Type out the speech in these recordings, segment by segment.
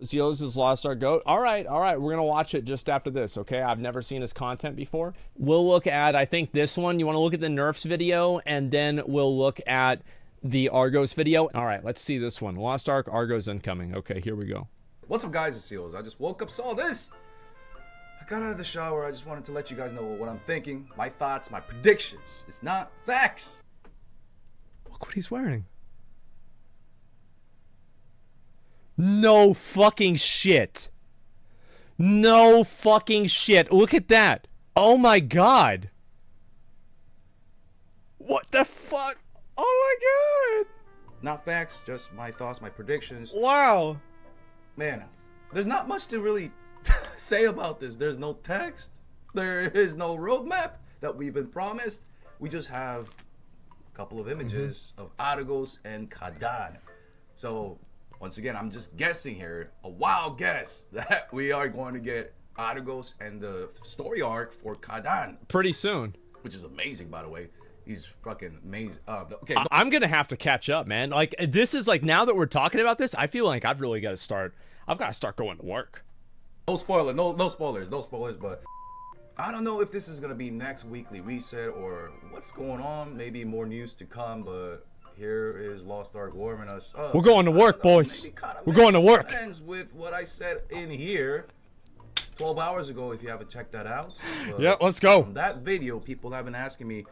Zeals is Lost Ark Goat. All right. We're gonna watch it just after this. Okay. I've never seen his content before. We'll look at, I think, this one. You want to look at the NERFS video, and then we'll look at the Argos video. All right. Let's see this one. Lost Ark Argos incoming. Okay. Here we go. What's up, guys? It's Zeals. I just woke up, saw this. I got out of the shower. I just wanted to let you guys know what I'm thinking, my thoughts, my predictions. It's not facts. Look what he's wearing. No fucking shit. No fucking shit. Look at that. Oh my god. What the fuck? Oh my god. Not facts, just my thoughts, my predictions. Wow. Man, there's not much to really say about this. There's no text. There is no roadmap that we've been promised. We just have a couple of images of Argos and Kadan. So, once again, I'm just guessing here, a wild guess, that we are going to get Argos and the story arc for Kadan. Pretty soon. Which is amazing, by the way. He's fucking amazing. Okay, I'm going to have to catch up, man. Like, this is like, now that we're talking about this, I feel like I've really got to start, I've got to start going to work. No spoiler, no spoilers, but I don't know if this is going to be next weekly reset or what's going on. Maybe more news to come, but here is Lost Ark warming us up. We're going to work, boys. We're going to work. With what I said in here 12 hours ago, if you haven't checked that out. Yeah, let's go. From that video, people have been asking me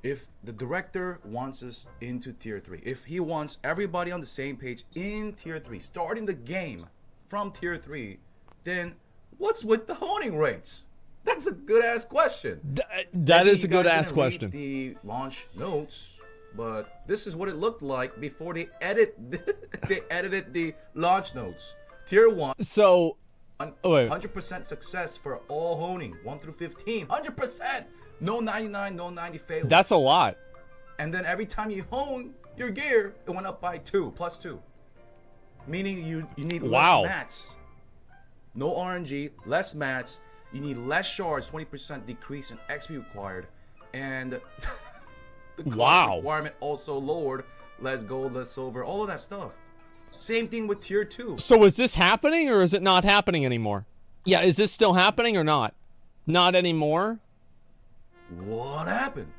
if the director wants us into tier 3. If he wants everybody on the same page in tier 3, starting the game from tier 3, then what's with the honing rates? That's a good-ass question. That is a good-ass question. The launch notes. But this is what it looked like before they edited the launch notes. Tier 1. So, 100% success for all honing. 1 through 15. 100%. No 99, no 90 failures. That's a lot. And then every time you hone your gear, it went up by 2, plus 2. Meaning you need less mats. No RNG, less mats. You need less shards, 20% decrease in XP required. And the cost requirement also lowered. Less gold, less silver, all of that stuff. Same thing with tier 2. So is this happening or is it not happening anymore? Yeah, is this still happening or not? Not anymore? What happened?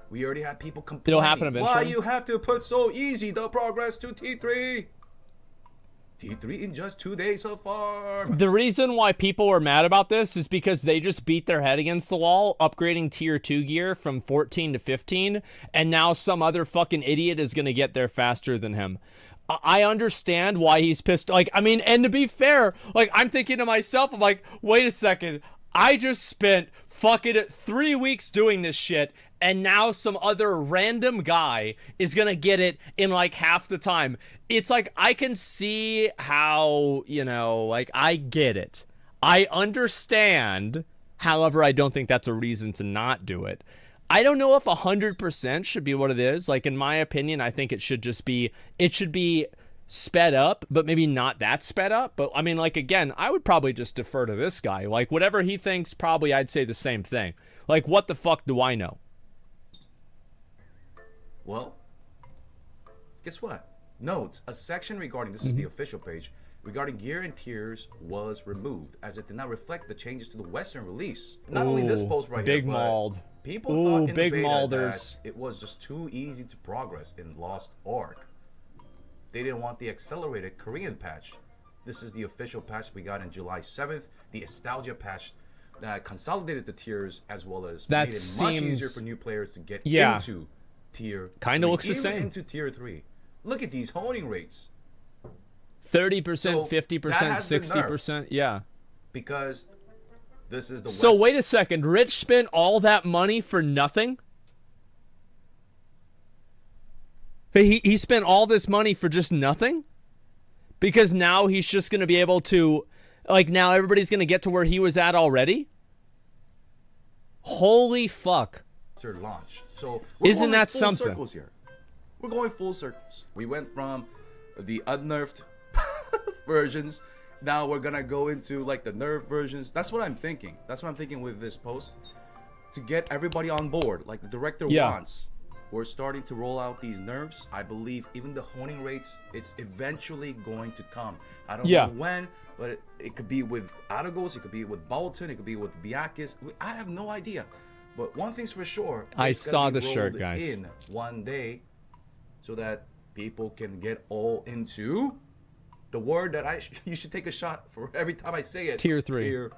We already had people complaining. It'll happen eventually. Why you have to put so easy the progress to T3? T3 in just 2 days so far. The reason why people are mad about this is because they just beat their head against the wall upgrading tier 2 gear from 14 to 15, and now some other fucking idiot is going to get there faster than him. I understand why he's pissed. Like, I mean, and to be fair, like, I'm thinking to myself, I'm like, wait a second. I just spent fucking 3 weeks doing this shit, and now some other random guy is gonna get it in like half the time. It's like, I can see how, you know, like, I get it. I understand. However, I don't think that's a reason to not do it. I don't know if 100% should be what it is. Like, in my opinion, I think it should just be, it should be sped up, but maybe not that sped up. But I mean, like, again, I would probably just defer to this guy. Like, whatever he thinks, probably I'd say the same thing. Like, what the fuck do I know? Well, guess what? Note, a section regarding, this is the official page, regarding gear and tiers was removed, as it did not reflect the changes to the Western release. Not only this post right big here, mauled. People thought in big the beta maulders. that it was just too easy to progress in Lost Ark. They didn't want the accelerated Korean patch. This is the official patch we got in July 7th, the nostalgia patch that consolidated the tiers as well as made it much easier for new players to get into tier 3. Kind of looks the same. Into tier 3. Look at these honing rates. 30%, 50%, 60%. Yeah. Because this is the So wait a second. Rich spent all that money for nothing? He spent all this money for just nothing? Because now he's just going to be able to, like, now everybody's going to get to where he was at already? Holy fuck. Launch. So isn't that something? Circles here. We're going full circles. We went from the unnerfed versions. Now we're going to go into like the nerf versions. That's what I'm thinking. That's what I'm thinking with this post. To get everybody on board like the director wants. we're starting to roll out these nerfs, I believe even the honing rates, it's eventually going to come. I don't know when, but it could be with Argos, it could be with Bolton, it could be with Biakis. I have no idea. But one thing's for sure, I saw the shirt, guys. In one day, so that people can get all into the word that you should take a shot for every time I say it. Tier 3. Tier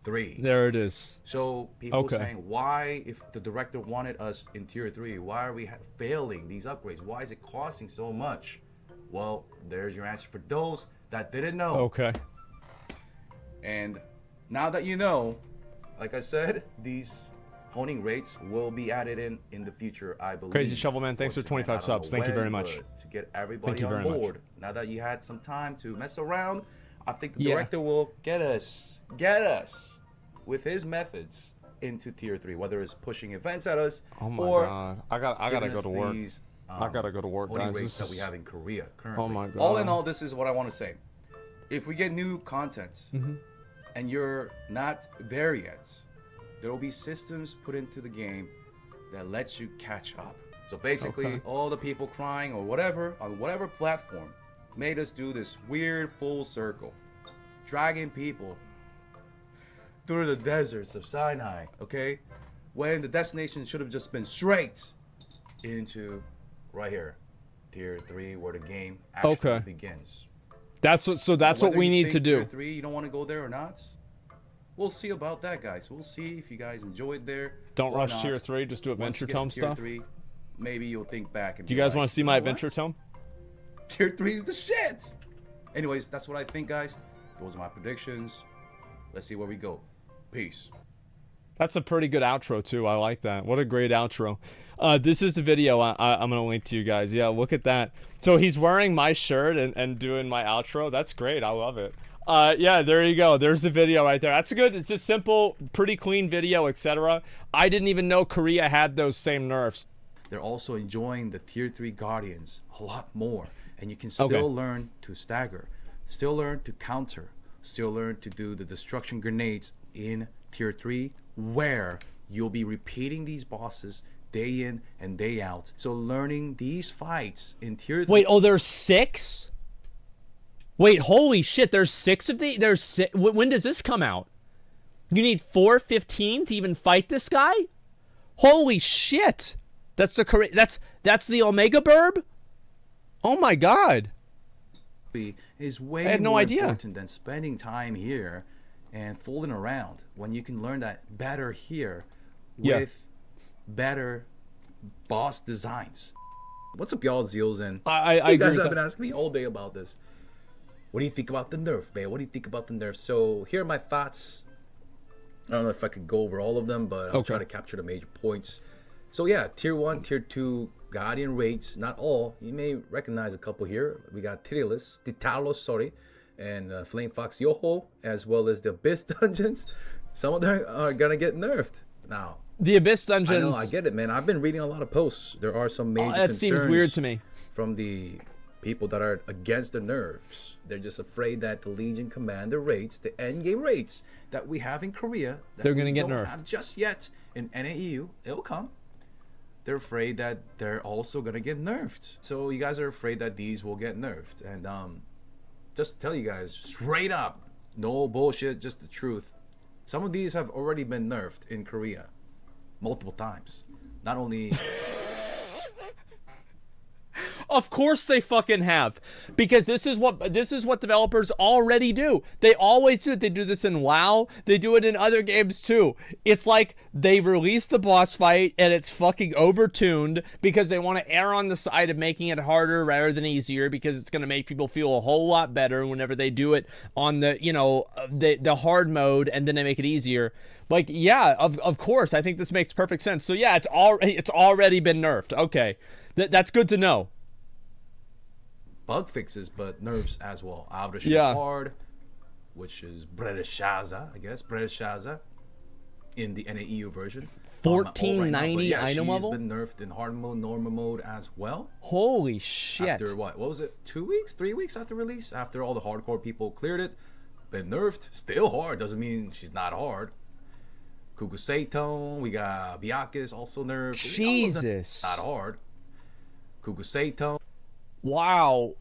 3. There it is. So people saying, why, if the director wanted us in Tier 3, why are we failing these upgrades? Why is it costing so much? Well, there's your answer for those that didn't know. Okay. And now that you know, like I said, these honing rates will be added in the future, I believe. Crazy Shovelman, thanks for 25 subs. Thank you very much. To get everybody on board. Now that you had some time to mess around, I think the director will get us with his methods into Tier 3, whether it's pushing events at us God. I gotta go to work. I gotta go to work, guys. Rates that we have in Korea currently. Oh my God. All in all, this is what I want to say. If we get new content and you're not there yet, there will be systems put into the game that lets you catch up. So basically, all the people crying or whatever on whatever platform made us do this weird full circle, dragging people through the deserts of Sinai, okay? When the destination should have just been straight into right here, Tier 3, where the game actually begins. That's what we need to do. Tier 3, you don't want to go there or not? We'll see about that, guys. We'll see if you guys enjoyed there. Don't rush Tier 3. Just do Adventure Tome stuff. 3, maybe you'll think back. And do you guys want to see my Adventure Tome? Tier 3 is the shit. Anyways, that's what I think, guys. Those are my predictions. Let's see where we go. Peace. That's a pretty good outro, too. I like that. What a great outro. This is the video I'm going to link to you guys. Yeah, look at that. So he's wearing my shirt and doing my outro. That's great. I love it. Yeah, there you go. There's the video right there. That's good. It's a simple, pretty clean video, etc. I didn't even know Korea had those same nerfs. They're also enjoying the Tier 3 Guardians a lot more. And you can still learn to stagger, still learn to counter, still learn to do the destruction grenades in Tier 3, where you'll be repeating these bosses day in and day out. So learning these fights in Tier 3. Wait, oh, there's 6? Wait, holy shit, there's 6 of these? There's 6? When does this come out? You need 415 to even fight this guy? Holy shit. That's the Omega Burb? Oh my God. Is way I had no more idea. important than spending time here and fooling around when you can learn that better here with better boss designs. What's up, y'all, Zeals? And you guys have been asking me all day about this. What do you think about the nerf, man? What do you think about the nerf? So here are my thoughts. I don't know if I could go over all of them, but I'll try to capture the major points. So yeah, Tier 1, Tier 2 Guardian rates, not all. You may recognize a couple here. We got Titalos, and Flame Fox Yoho, as well as the Abyss Dungeons. Some of them are gonna get nerfed. Now, the Abyss Dungeons. I know, I get it, man. I've been reading a lot of posts. There are some major that seems weird to me. From the people that are against the nerfs. They're just afraid that the Legion Commander rates, the endgame rates that we have in Korea, they're gonna get nerfed. Have just yet in NAEU, it'll come. They're afraid that they're also gonna get nerfed. So you guys are afraid that these will get nerfed. And just to tell you guys straight up, no bullshit, just the truth. Some of these have already been nerfed in Korea multiple times. Not only Of course they fucking have, because this is what developers already do. They always do it. They do this in WoW. They do it in other games too. It's like they release the boss fight and it's fucking overtuned because they want to err on the side of making it harder rather than easier, because it's going to make people feel a whole lot better whenever they do it on the, you know, the hard mode, and then they make it easier. Like, yeah, of course. I think this makes perfect sense. So yeah, it's already been nerfed. Okay. That's good to know. Bug fixes, but nerfs as well. Abra Hard, which is Bredeshaza, I guess. Bredeshaza in the NAEU version. 1490 item level? She's been nerfed in hard mode, normal mode as well. Holy shit. After what was it? 2 weeks? 3 weeks after release? After all the hardcore people cleared it. Been nerfed. Still hard. Doesn't mean she's not hard. Kukuseiton. We got Byaku's also nerfed. Jesus. Not hard. Kukuseiton. Wow.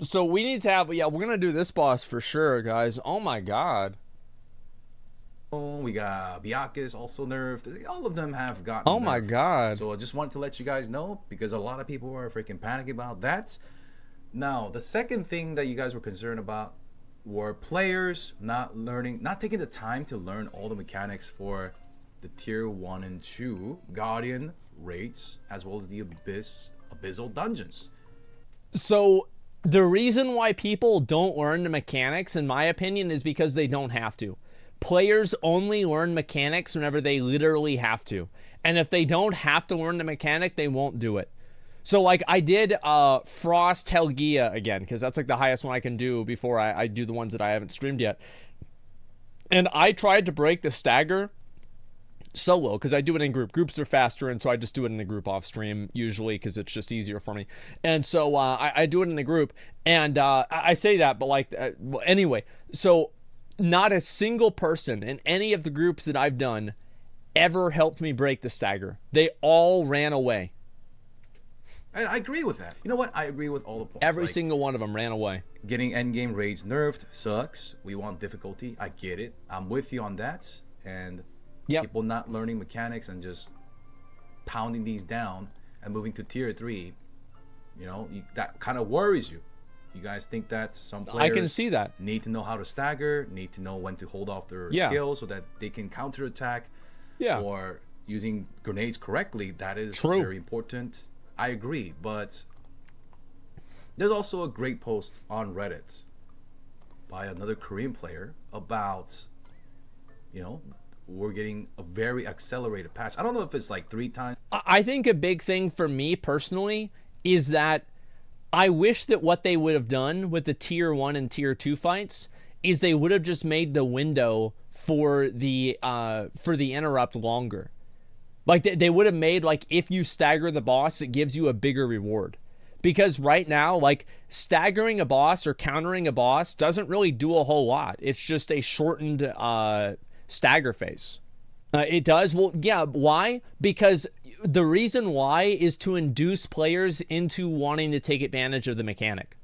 So we need to have, yeah, we're going to do this boss for sure, guys. Oh my god. We got Byaku's also nerfed. All of them have gotten Oh my nerfed. god. So I just wanted to let you guys know, because a lot of people are freaking panicking about that. Now, the second thing that you guys were concerned about were players not taking the time to learn all the mechanics for the tier 1 and 2 Guardian raids, as well as the Abyssal dungeons. So the reason why people don't learn the mechanics, in my opinion, is because they don't have to. Players only learn mechanics whenever they literally have to. And if they don't have to learn the mechanic, they won't do it. So, like, I did Frost Helgia again, because that's, like, the highest one I can do before I do the ones that I haven't streamed yet. And I tried to break the stagger solo, because I do it in group. Groups are faster, and so I just do it in a group off stream, usually, because it's just easier for me. And so I do it in a group, and I say that, but, like, well, anyway, so not a single person in any of the groups that I've done ever helped me break the stagger. They all ran away. I agree with that. You know what? I agree with all the points. Every single one of them ran away. Getting endgame raids nerfed sucks. We want difficulty. I get it. I'm with you on that. And people not learning mechanics and just pounding these down and moving to tier 3, you know, that kind of worries you. You guys think that some players I can see that. Need to know how to stagger, need to know when to hold off their skills so that they can counterattack. Or using grenades correctly. That is very important. I agree, but there's also a great post on Reddit by another Korean player about, you know, we're getting a very accelerated patch. I don't know if it's like 3 times. I think a big thing for me personally is that I wish that what they would have done with the tier 1 and tier 2 fights is they would have just made the window for the interrupt longer. Like, they would have made, like, if you stagger the boss, it gives you a bigger reward. Because right now, like, staggering a boss or countering a boss doesn't really do a whole lot. It's just a shortened stagger phase. It does? Well, yeah. Why? Because the reason why is to induce players into wanting to take advantage of the mechanic.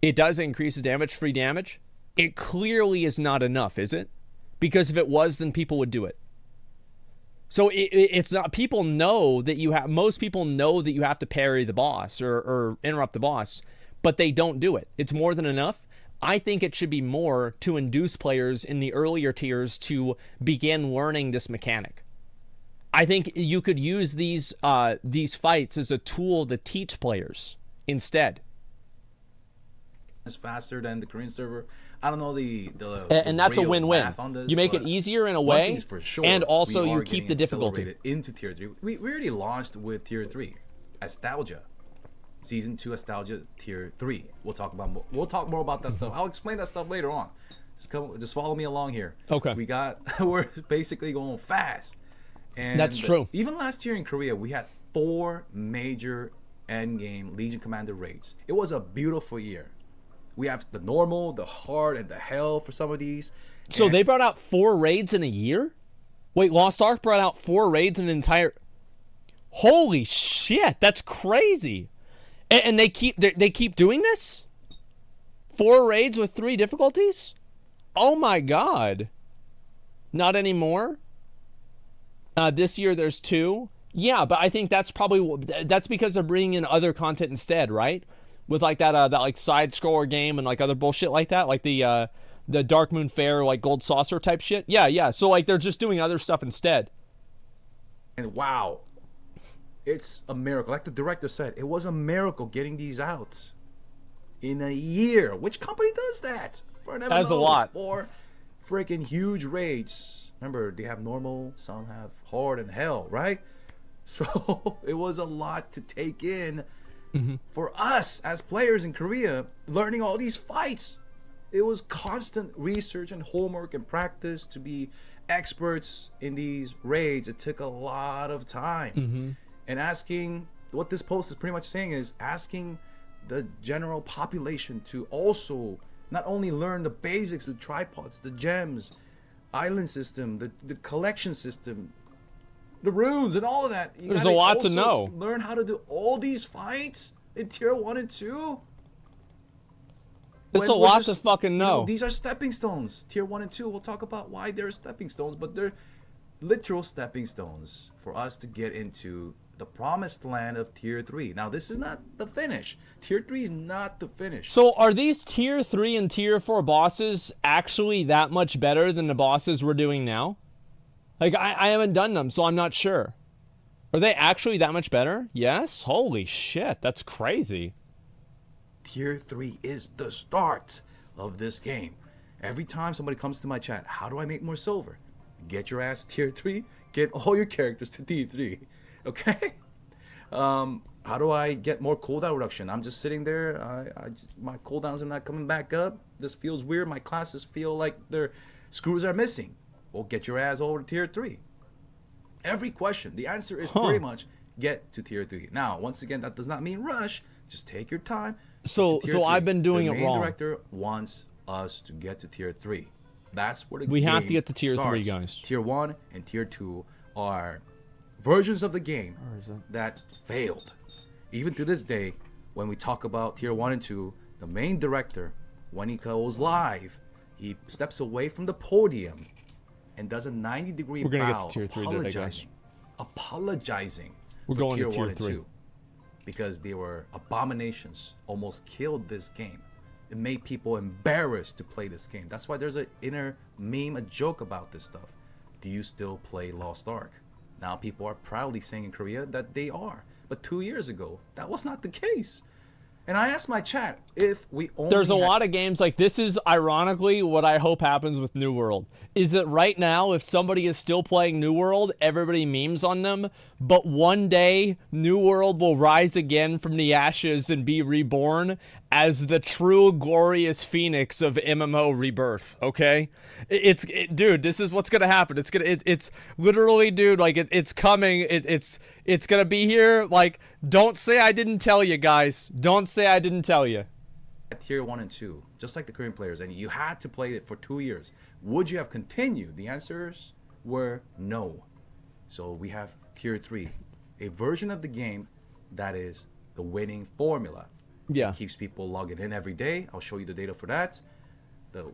It does increase the damage, free damage. It clearly is not enough, is it? Because if it was, then people would do it. So it's not, people know that most people know that you have to parry the boss or interrupt the boss, but they don't do it. It's more than enough. I think it should be more to induce players in the earlier tiers to begin learning this mechanic. I think you could use these fights as a tool to teach players instead. It's faster than the Korean server. I don't know and that's a win-win. You make it easier in a way, for sure, and also you keep the difficulty into tier 3. We already launched with tier 3, Astalgia, season 2 Astalgia tier 3. We'll talk more about that stuff. I'll explain that stuff later on. Just follow me along here. Okay. We're basically going fast, and that's true. Even last year in Korea, we had 4 major endgame Legion Commander raids. It was a beautiful year. We have the normal, the hard, and the hell for some of these. So they brought out 4 raids in a year? Wait, Lost Ark brought out 4 raids in an entire... Holy shit, that's crazy. And they keep doing this? 4 raids with 3 difficulties? Oh my god. Not anymore? This year there's 2? Yeah, but I think that's because they're bringing in other content instead, right? With like that like side scroller game and like other bullshit like that, like the Dark Moon Fair like Gold Saucer type shit. Yeah. So like they're just doing other stuff instead. And wow, it's a miracle. Like the director said, it was a miracle getting these out in a year. Which company does that for an MMO? That's a lot. For freaking huge raids. Remember, they have normal, some have hard and hell, right? So it was a lot to take in. Mm-hmm. For us as players in Korea, learning all these fights, it was constant research and homework and practice to be experts in these raids. It took a lot of time. Mm-hmm. And asking, what this post is pretty much saying is asking the general population to also not only learn the basics, the tripods, the gems, island system, the collection system, the runes, and all of that. There's a lot to know. Learn how to do all these fights in tier 1 and 2. It's a lot to fucking know. These are stepping stones. Tier 1 and 2. We'll talk about why they're stepping stones, but they're literal stepping stones for us to get into the promised land of tier 3. Now, this is not the finish. Tier 3 is not the finish. So are these tier 3 and tier 4 bosses actually that much better than the bosses we're doing now? Like, I haven't done them, so I'm not sure. Are they actually that much better? Yes? Holy shit, that's crazy. Tier 3 is the start of this game. Every time somebody comes to my chat, how do I make more silver? Get your ass tier 3, get all your characters to tier 3. Okay? How do I get more cooldown reduction? I'm just sitting there, my cooldowns are not coming back up. This feels weird. My classes feel like their screws are missing. Well, get your ass over to tier 3. Every question, the answer is pretty much get to tier 3. Now, once again, that does not mean rush. Just take your time. So I've been doing it wrong. The main director wants us to get to tier 3. That's where we have to get to tier 3, guys. Tier 1 and tier 2 are versions of the game that failed. Even to this day, when we talk about tier 1 and 2, the main director, when he goes live, he steps away from the podium and does a 90-degree bow. We're gonna get to tier 3 today, guys. Apologizing. We're going tier to tier 1 and 3 2 because they were abominations. Almost killed this game. It made people embarrassed to play this game. That's why there's an inner meme, a joke about this stuff. Do you still play Lost Ark? Now people are proudly saying in Korea that they are. But 2 years ago, that was not the case. And I asked my chat if we only There's a lot of games like this is ironically what I hope happens with New World. Is that right now, if somebody is still playing New World, everybody memes on them. But one day, New World will rise again from the ashes and be reborn as the true glorious phoenix of MMO rebirth. Okay, dude, this is what's gonna happen. It's literally, dude, like it's coming. It's gonna be here. Like, don't say I didn't tell you, guys. Don't say I didn't tell you. Tier 1 and 2, just like the Korean players, and you had to play it for 2 years. Would you have continued? The answers were no. So we have tier 3, a version of the game that is the winning formula. Yeah, it keeps people logging in every day. I'll show you the data for that.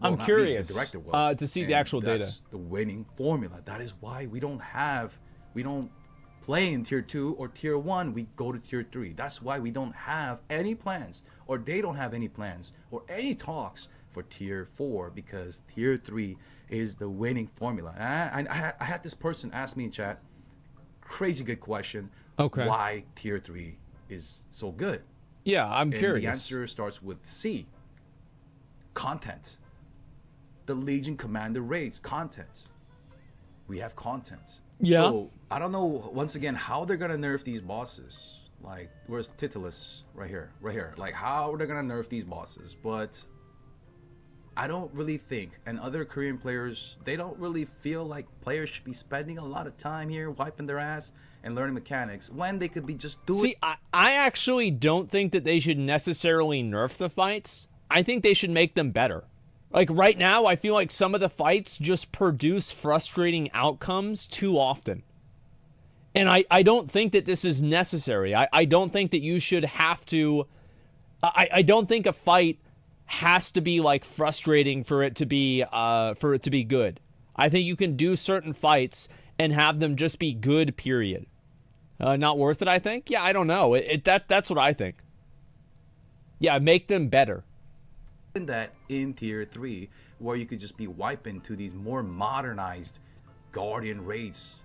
I'm curious to see the actual data. That's the winning formula. That is why we don't play in tier 2 or tier 1. We go to tier 3. That's why we don't have any plans, or they don't have any plans or any talks for tier 4, because tier 3 is the winning formula. I had this person ask me in chat, crazy good question. Okay, why tier 3 is so good? Yeah, I'm curious. The answer starts with C. Content. The Legion Commander raids. Content. We have content. Yeah. So, I don't know, once again, how they're going to nerf these bosses. Like, where's Titulus? Right here. Right here. Like, how they're going to nerf these bosses. But I don't really think, and other Korean players, they don't really feel like players should be spending a lot of time here wiping their ass and learning mechanics when they could be just doing. See, I actually don't think that they should necessarily nerf the fights. I think they should make them better. Like right now, I feel like some of the fights just produce frustrating outcomes too often. And I don't think that this is necessary. I don't think that you should have to. I don't think a fight has to be like frustrating for it to be good. I think you can do certain fights and have them just be good, period. Not worth it, I think? Yeah, I don't know. That's what I think. Yeah, make them better. That in tier 3, where you could just be wiping to these more modernized Guardian raids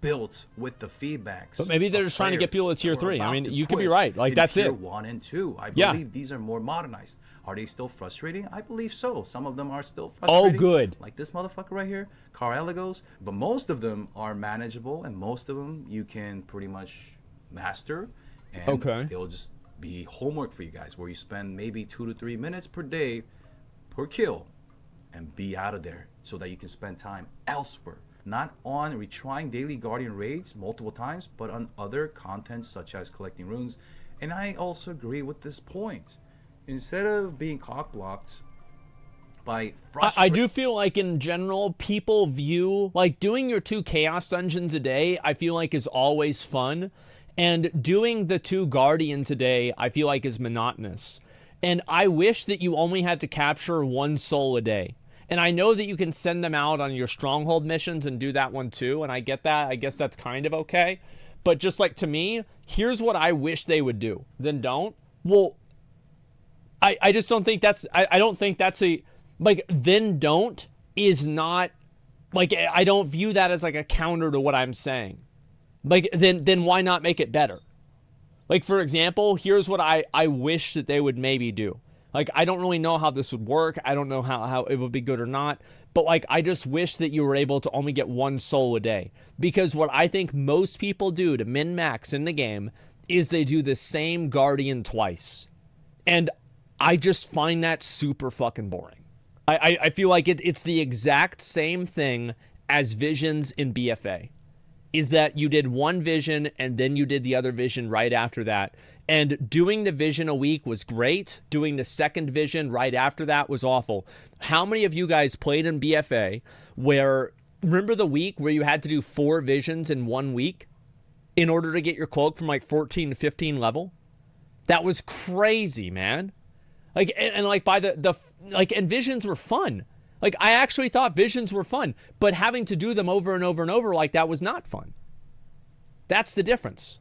built with the feedbacks. But maybe they're just trying to get people to tier 3. I mean, you could be right. Like, that's tier it. 1 and 2. I believe these are more modernized. Are they still frustrating? I believe so. Some of them are still frustrating. Oh, good. Like this motherfucker right here, Argos. But most of them are manageable, and most of them you can pretty much master. And they'll just be homework for you guys, where you spend maybe 2 to 3 minutes per day per kill and be out of there, so that you can spend time elsewhere. Not on retrying daily Guardian raids multiple times, but on other content such as collecting runes. And I also agree with this point. Instead of being cock-blocked by I do feel like in general, people view, like, doing your 2 Chaos Dungeons a day, I feel like is always fun. And doing the 2 Guardians a day, I feel like is monotonous. And I wish that you only had to capture 1 soul a day. And I know that you can send them out on your Stronghold missions and do that one too. And I get that. I guess that's kind of okay. But just like to me, here's what I wish they would do. Then don't. Well, I just don't think that's, I don't think that's a, like, then don't is not, like, I don't view that as like a counter to what I'm saying. Like, then why not make it better? Like, for example, here's what I wish that they would maybe do. Like, I don't really know how this would work. I don't know how it would be good or not. But, like, I just wish that you were able to only get 1 soul a day. Because what I think most people do to min-max in the game is they do the same Guardian twice. And I just find that super fucking boring. I feel like it's the exact same thing as Visions in BFA. Is that you did 1 vision and then you did the other vision right after that. And doing the vision a week was great. Doing the second vision right after that was awful. How many of you guys played in BFA where, remember the week where you had to do 4 visions in 1 week in order to get your cloak from like 14 to 15 level? That was crazy, man. Like, and like by and visions were fun. Like, I actually thought visions were fun, but having to do them over and over and over like that was not fun. That's the difference.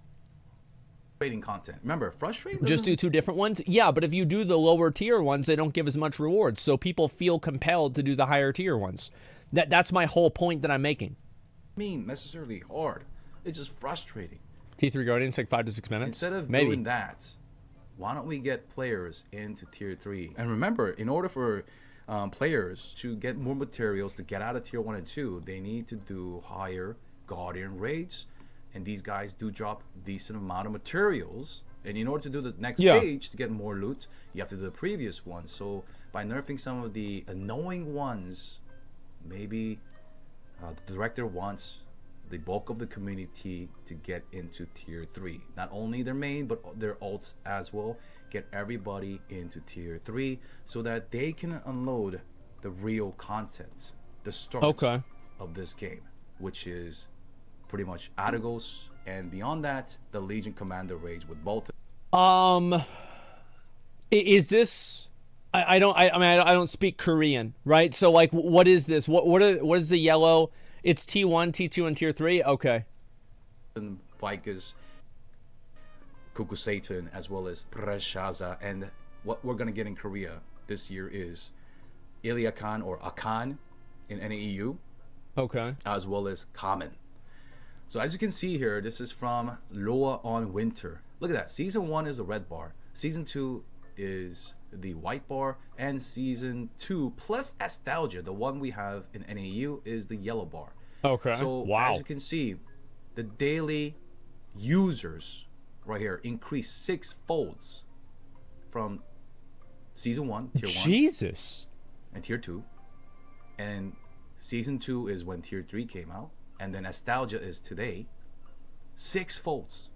Frustrating content. Remember, frustrating. Just do 2 different ones? Yeah, but if you do the lower tier ones, they don't give as much rewards, so people feel compelled to do the higher tier ones. That's my whole point that I'm making. Mean necessarily hard. It's just frustrating. T3 Guardians take 5 to 6 minutes. Instead of maybe doing that, why don't we get players into tier 3? And remember, in order for players to get more materials to get out of tier 1 and 2, they need to do higher Guardian raids, and these guys do drop decent amount of materials. And in order to do the next stage to get more loot, you have to do the previous one. So by nerfing some of the annoying ones, maybe the director wants the bulk of the community to get into tier 3. Not only their main, but their alts as well. Get everybody into tier 3 so that they can unload the real content, the story of this game, which is pretty much Argos, and beyond that, the Legion Commander raids with Bolton. Is this? I don't speak Korean, right? So like, what is this? What is the yellow? It's T1, T2, and tier 3. Okay. And Vikings, Kuku Satan, as well as Preshaza, and what we're gonna get in Korea this year is Iliakan or Akan in NEU. Okay. As well as Common. So as you can see here, this is from Loa on Winter. Look at that. Season 1 is the red bar. Season 2 is the white bar. And Season 2 plus Nostalgia, the one we have in NAU, is the yellow bar. Okay. So as you can see, the daily users right here increased 6 folds from Season 1, Tier 1. Jesus. And Tier 2. And Season 2 is when Tier 3 came out. And then Nostalgia is today. 6 folds.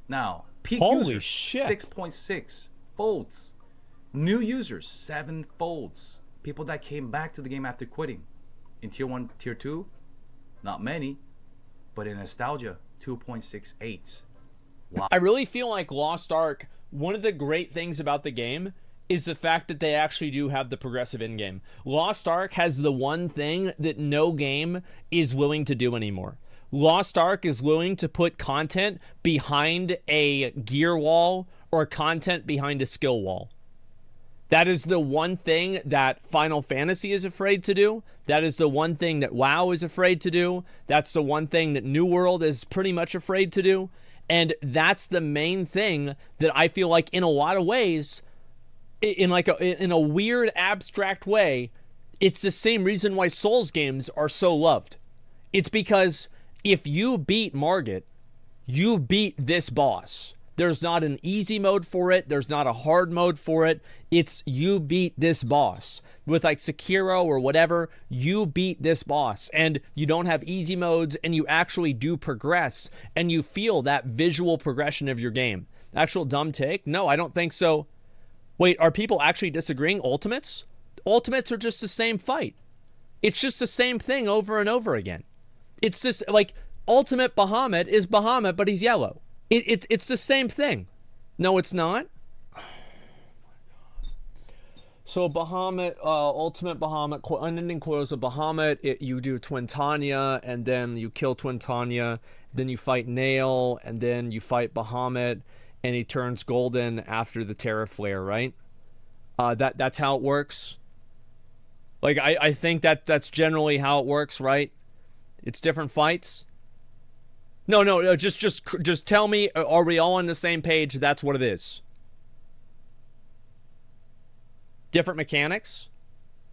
Now, peak Holy users, shit. 6.6 folds. New users, 7 folds. People that came back to the game after quitting. In Tier 1, Tier 2, not many. But in Nostalgia, 2.68. Wow. I really feel like Lost Ark, one of the great things about the game is the fact that they actually do have the progressive in-game. Lost Ark has the one thing that no game is willing to do anymore. Lost Ark is willing to put content behind a gear wall or content behind a skill wall. That is the one thing that Final Fantasy is afraid to do. That is the one thing that WoW is afraid to do. That's the one thing that New World is pretty much afraid to do. And that's the main thing that I feel like in a lot of ways, in a weird abstract way, it's the same reason why Souls games are so loved. It's because if you beat Margit, you beat this boss. There's not an easy mode for it. There's not a hard mode for it. It's you beat this boss. With like Sekiro or whatever, you beat this boss. And you don't have easy modes, and you actually do progress, and you feel that visual progression of your game. Actual dumb take? No, I don't think so. Wait, are people actually disagreeing? Ultimates? Ultimates are just the same fight. It's just the same thing over and over again. It's just like Ultimate Bahamut is Bahamut, but he's yellow. It's the same thing. No, it's not. So Bahamut, Ultimate Bahamut, Unending Coils of Bahamut, you do Twintania, and then you kill Twintania, then you fight Nail, and then you fight Bahamut, and he turns golden after the Terra Flare, right? That's how it works. Like, I think that's generally how it works, right? It's different fights. No, just tell me, are we all on the same page? That's what it is. Different mechanics?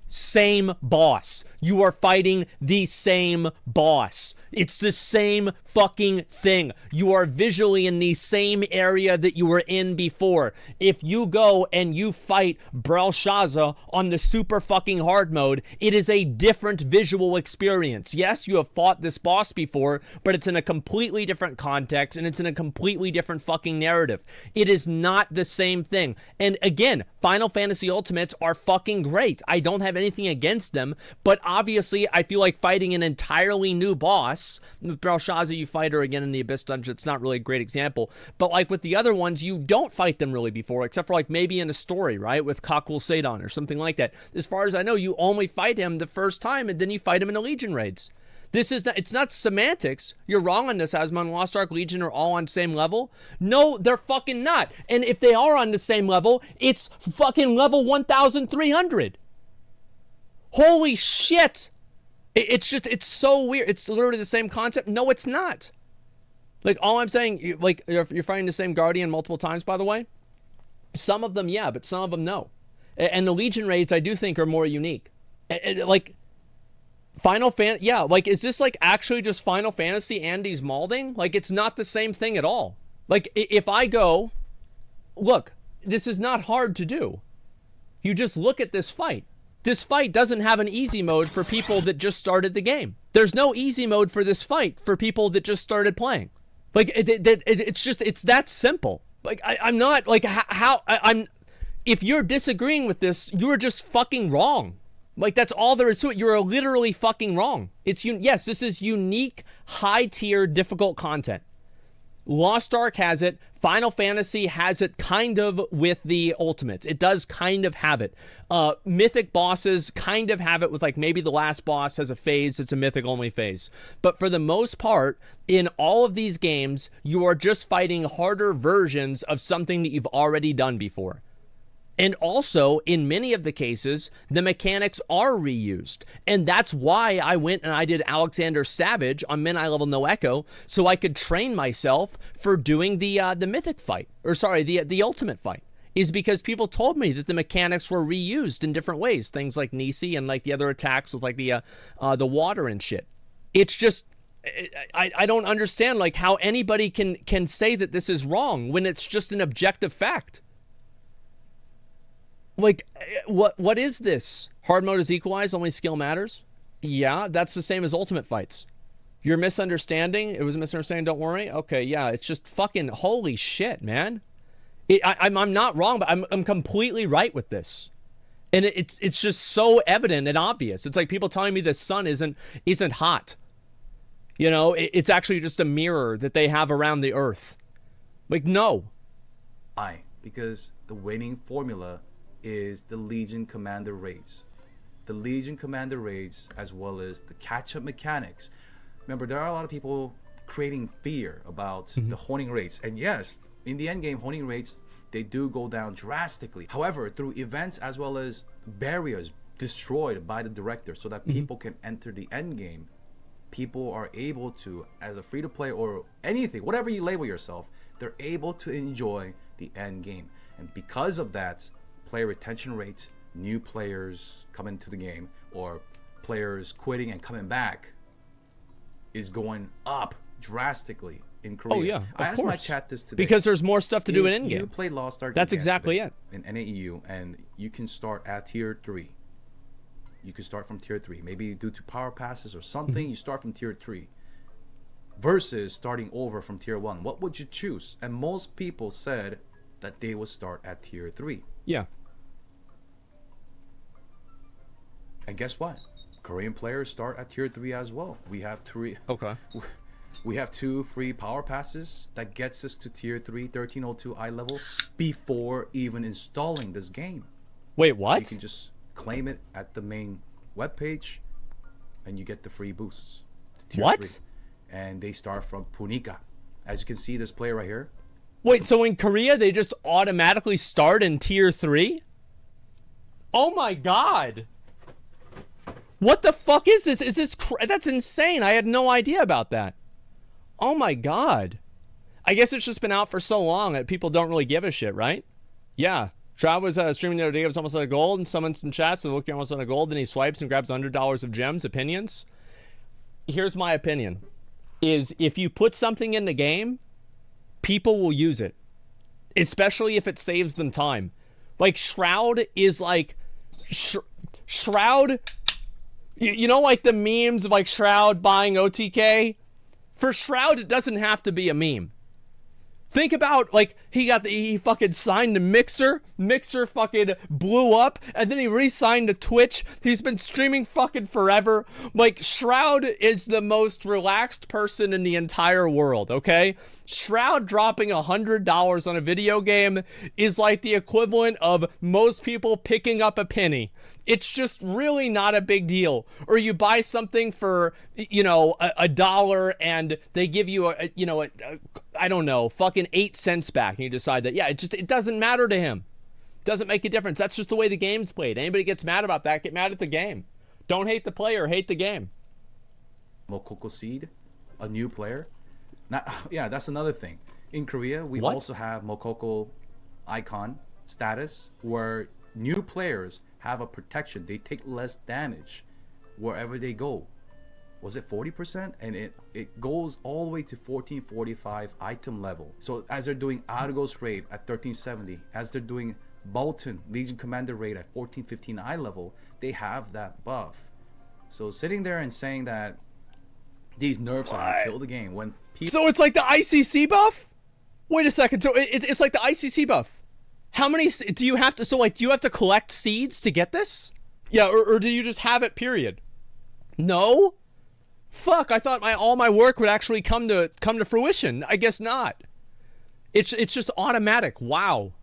Same boss. You are fighting the same boss. It's the same fucking thing. You are visually in the same area that you were in before. If you go and you fight Belshazzar on the super fucking hard mode, it is a different visual experience. Yes, you have fought this boss before, but it's in a completely different context and it's in a completely different fucking narrative. It is not the same thing. And again, Final Fantasy Ultimates are fucking great. I don't have anything against them, but obviously I feel like fighting an entirely new boss. With Belshazzar, you fight her again in the Abyss Dungeon. It's not really a great example. But like with the other ones, you don't fight them really before, except for like maybe in a story, right? With Kakul Sadon or something like that. As far as I know, you only fight him the first time, and then you fight him in the Legion raids. This is not, it's not semantics. You're wrong on this, Asmongold. Lost Ark Legion are all on the same level. No, they're fucking not. And if they are on the same level, it's fucking level 1,300. Holy shit. It's so weird. It's literally the same concept. No, it's not. Like, all I'm saying, like, you're fighting the same Guardian multiple times, by the way. Some of them, yeah, but some of them, no. And the Legion raids, I do think, are more unique. Like, Final Fantasy, yeah, like, is this, like, actually just Final Fantasy Andy's Malding? Like, it's not the same thing at all. Like, if I go, look, this is not hard to do. You just look at this fight. This fight doesn't have an easy mode for people that just started the game. There's no easy mode for this fight for people that just started playing. Like, it's that simple. Like, I'm not, like, if you're disagreeing with this, you're just fucking wrong. Like, that's all there is to it. You're literally fucking wrong. Yes, this is unique, high-tier, difficult content. Lost Ark has it. Final Fantasy has it kind of with the Ultimates. It does kind of have it. Mythic bosses kind of have it with, like, maybe the last boss has a phase. It's a mythic only phase. But for the most part, in all of these games, you are just fighting harder versions of something that you've already done before. And also, in many of the cases, the mechanics are reused. And that's why I went and I did Alexander Savage on Min Eye level No Echo, so I could train myself for doing the mythic fight. Or sorry, the ultimate fight. Is because people told me that the mechanics were reused in different ways. Things like Nisi and like the other attacks with like the water and shit. It's just, I don't understand like how anybody can say that this is wrong when it's just an objective fact. Like, what is this? Hard mode is equalized, only skill matters? Yeah, that's the same as ultimate fights. You're misunderstanding? It was a misunderstanding, don't worry? Okay, yeah, it's just fucking holy shit, man. I'm not wrong, but I'm completely right with this. And it's just so evident and obvious. It's like people telling me the sun isn't hot. You know, it's actually just a mirror that they have around the earth. Like, no. Why? Because the winning formula is the Legion Commander raids. The Legion Commander raids, as well as the catch-up mechanics. Remember, there are a lot of people creating fear about the honing rates. And yes, in the end game, honing rates, they do go down drastically. However, through events as well as barriers destroyed by the director so that people can enter the end game, people are able to, as a free-to-play or anything, whatever you label yourself, they're able to enjoy the end game. And because of that, player retention rates, new players coming to the game, or players quitting and coming back is going up drastically in Korea. Oh, yeah, I asked my chat this today. Because there's more stuff to do in endgame. You play Lost Ark. That's exactly it. In NAEU, and you can start at tier 3. You can start from tier 3. Maybe due to power passes or something, you start from tier 3. Versus starting over from tier 1. What would you choose? And most people said that they would start at tier 3. Yeah. And guess what? Korean players start at tier 3 as well. We have three. Okay. We have 2 free power passes that gets us to tier 3, 1302 eye level before even installing this game. Wait, what? You can just claim it at the main webpage, and you get the free boosts. To tier What? 3. And they start from Punika. As you can see, this player right here. Wait, so in Korea they just automatically start in tier 3? Oh my god. What the fuck is this? Is this that's insane. I had no idea about that. Oh my god. I guess it's just been out for so long that people don't really give a shit, right? Yeah. Trav was streaming the other day. It was almost on a gold, and someone's in chat, so looking almost on a gold, then he swipes and grabs $100 of gems. Opinions? Here's my opinion. Is if you put something in the game, people will use it. Especially if it saves them time. Like, Shroud is like... Shroud... You know, like the memes of like Shroud buying OTK? For Shroud, it doesn't have to be a meme. Think about, like, he fucking signed to Mixer. Mixer fucking blew up, and then he re-signed to Twitch. He's been streaming fucking forever. Like, Shroud is the most relaxed person in the entire world, okay? Shroud dropping $100 on a video game is like the equivalent of most people picking up a penny. It's just really not a big deal. Or you buy something for, you know, a dollar, and they give you I don't know, fucking 8 cents back, and you decide that, yeah, it doesn't matter to him. Doesn't make a difference. That's just the way the game's played. Anybody gets mad about that, get mad at the game. Don't hate the player, hate the game. Mokoko Seed, a new player. Yeah, that's another thing. In Korea, we What? also have Mokoko icon status, where new players have a protection. They take less damage wherever they go. Was it 40%? And it goes all the way to 1445 item level. So as they're doing Argos raid at 1370, as they're doing Bolton Legion Commander raid at 1415 eye level, they have that buff. So sitting there and saying that these nerfs are gonna kill the game when people... So it's like the ICC buff? Wait a second. So it's like the ICC buff. How many do you have to? So like, do you have to collect seeds to get this? Yeah, or do you just have it? Period. No. Fuck! I thought all my work would actually come to fruition. I guess not. It's just automatic. Wow.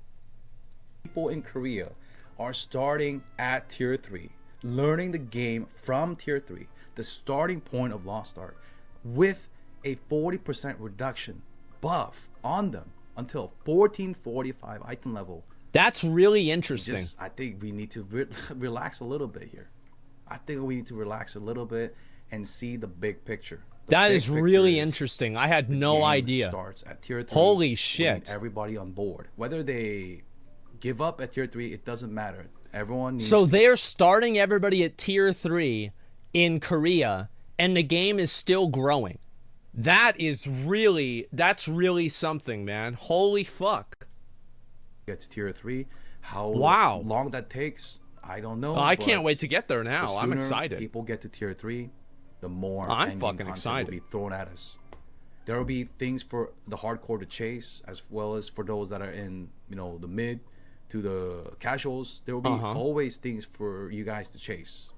People in Korea are starting at tier 3, learning the game from tier 3, the starting point of Lost Ark, with a 40% reduction buff on them until 1445 item level. That's really interesting. I think we need to relax a little bit here. I think we need to relax a little bit and see the big picture. That is really interesting. I had no idea. Starts at tier 3. Holy shit. Everybody on board. Whether they give up at tier 3, it doesn't matter. Everyone needs So they're starting everybody at tier 3 in Korea, and the game is still growing. That's really something, man. Holy fuck. Get to tier 3. How Wow. long that takes, I don't know. I can't wait to get there the now. I'm sooner excited. people get to tier 3, the more I'm endgame fucking content excited. will be thrown at us. There will be things for the hardcore to chase, as well as for those that are in, the mid to the casuals. There will be always things for you guys to chase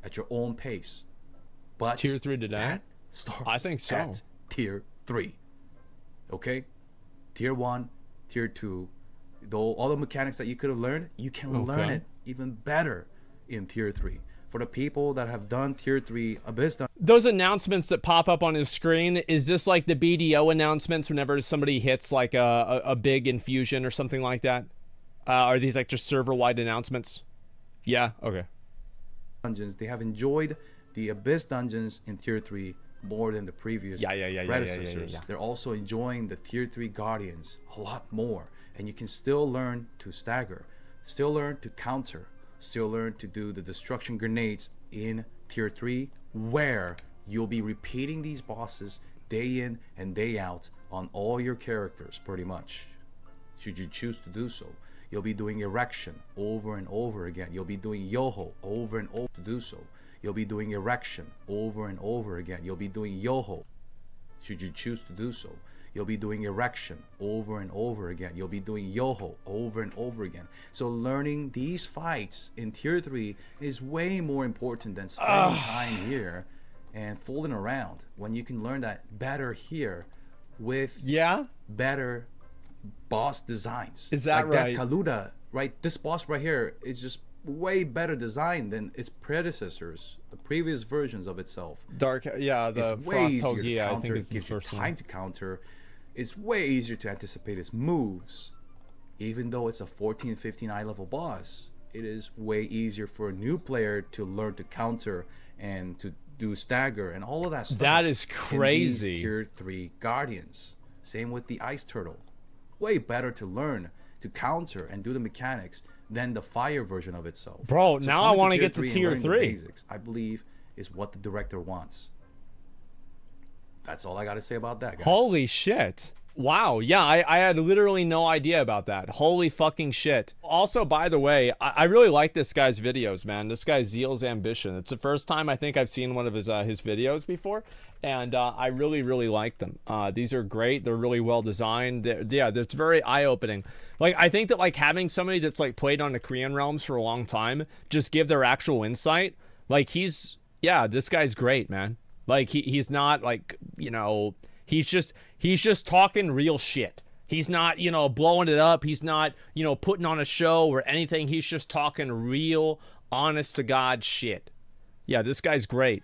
at your own pace. But Tier 3 today? that starts I think so. at tier 3. Okay? Tier 1, tier 2. Though all the mechanics that you could have learned, you can learn it even better in tier 3. For the people that have done tier 3 Abyss, Those announcements that pop up on his screen, is this like the BDO announcements whenever somebody hits like a big infusion or something like that? Are these like just server-wide announcements? Yeah? Okay. dungeons, they have enjoyed the Abyss dungeons in tier 3 more than the previous predecessors. Yeah. They're also enjoying the tier 3 Guardians a lot more. And you can still learn to stagger, still learn to counter, still learn to do the destruction grenades in tier 3, where you'll be repeating these bosses day in and day out on all your characters pretty much, should you choose to do so. You'll be doing erection over and over again. You'll be doing yoho over and over to do so. You'll be doing erection over and over again. You'll be doing yoho should you choose to do so. You'll be doing erection over and over again. You'll be doing yoho over and over again. So learning these fights in tier 3 is way more important than spending time here and fooling around, when you can learn that better here with better boss designs. Is that like right? That Kaluda, right? This boss right here is just way better designed than its predecessors, the previous versions of itself. Dark, yeah, the It's way Frost easier to Hoagie, I counter, think is the gives you first time one. to counter. It's way easier to anticipate its moves. Even though it's a 14, 15 eye level boss, it is way easier for a new player to learn to counter and to do stagger and all of that stuff. That is in crazy. these tier 3 guardians. Same with the ice turtle. Way better to learn to counter and do the mechanics than the fire version of itself. Bro, now I coming want to get to and tier learning the 3. basics, I believe, is what the director wants. That's all I got to say about that, guys. Holy shit. Wow, yeah, I had literally no idea about that. Holy fucking shit. Also, by the way, I really like this guy's videos, man. This guy's ZealsAmbitions. It's the first time I think I've seen one of his videos before, and I really, really like them. These are great. They're really well designed. Yeah, it's very eye-opening. Like, I think that, like, having somebody that's, like, played on the Korean realms for a long time just give their actual insight. Like, this guy's great, man. Like, he's not, like, you know, he's just talking real shit. He's not, you know, blowing it up. He's not, you know, putting on a show or anything. He's just talking real, honest to God shit. Yeah, this guy's great.